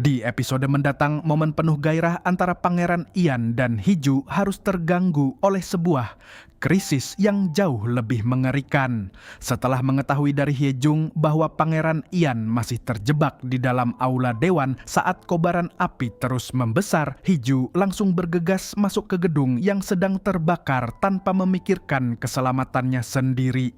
Di episode mendatang, momen penuh gairah antara Pangeran Ian dan Hiju harus terganggu oleh sebuah krisis yang jauh lebih mengerikan. Setelah mengetahui dari Hyejung bahwa Pangeran Ian masih terjebak di dalam aula dewan saat kobaran api terus membesar, Hiju langsung bergegas masuk ke gedung yang sedang terbakar tanpa memikirkan keselamatannya sendiri.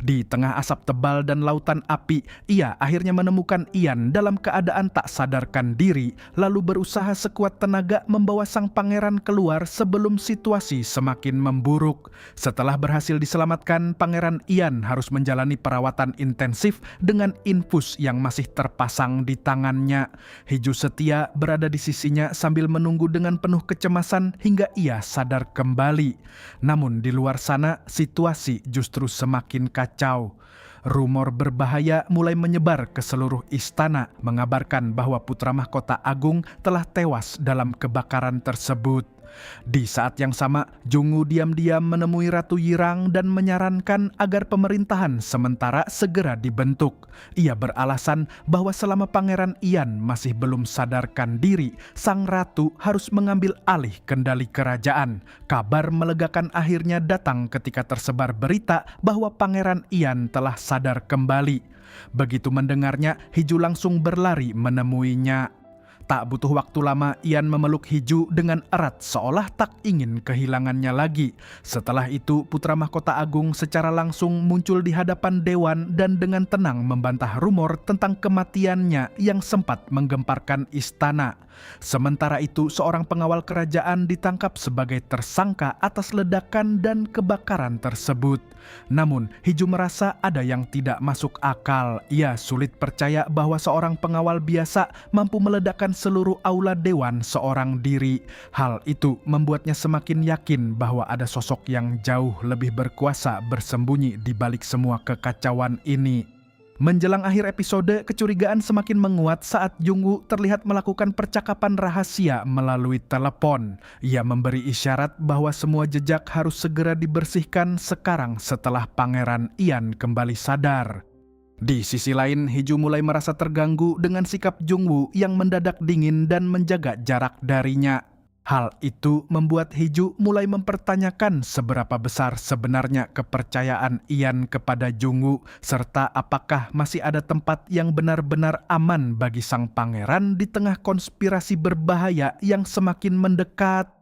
Di tengah asap tebal dan lautan api, ia akhirnya menemukan Ian dalam keadaan tak sadarkan diri, lalu berusaha sekuat tenaga membawa sang pangeran keluar sebelum situasi semakin memburuk. Setelah berhasil diselamatkan, Pangeran Ian harus menjalani perawatan intensif dengan infus yang masih terpasang di tangannya. Hiju setia berada di sisinya sambil menunggu dengan penuh kecemasan hingga ia sadar kembali. Namun di luar sana, situasi justru semakin kacau. Rumor berbahaya mulai menyebar ke seluruh istana, mengabarkan bahwa putra mahkota agung telah tewas dalam kebakaran tersebut. Di saat yang sama, Jungu diam-diam menemui Ratu Yirang dan menyarankan agar pemerintahan sementara segera dibentuk. Ia beralasan bahwa selama Pangeran Ian masih belum sadarkan diri, sang ratu harus mengambil alih kendali kerajaan. Kabar melegakan akhirnya datang ketika tersebar berita bahwa Pangeran Ian telah sadar kembali. Begitu mendengarnya, Hiju langsung berlari menemuinya. Tak butuh waktu lama, Ian memeluk Hiju dengan erat seolah tak ingin kehilangannya lagi. Setelah itu, putra mahkota agung secara langsung muncul di hadapan dewan dan dengan tenang membantah rumor tentang kematiannya yang sempat menggemparkan istana. Sementara itu, seorang pengawal kerajaan ditangkap sebagai tersangka atas ledakan dan kebakaran tersebut. Namun, Hiju merasa ada yang tidak masuk akal. Ia sulit percaya bahwa seorang pengawal biasa mampu meledakkan seluruh aula dewan seorang diri. Hal itu membuatnya semakin yakin bahwa ada sosok yang jauh lebih berkuasa bersembunyi di balik semua kekacauan ini. Menjelang akhir episode, kecurigaan semakin menguat saat Jungu terlihat melakukan percakapan rahasia melalui telepon. Ia memberi isyarat bahwa semua jejak harus segera dibersihkan sekarang setelah Pangeran Ian kembali sadar. Di sisi lain, Hiju mulai merasa terganggu dengan sikap Jungwoo yang mendadak dingin dan menjaga jarak darinya. Hal itu membuat Hiju mulai mempertanyakan seberapa besar sebenarnya kepercayaan Ian kepada Jungu, serta apakah masih ada tempat yang benar-benar aman bagi sang pangeran di tengah konspirasi berbahaya yang semakin mendekat.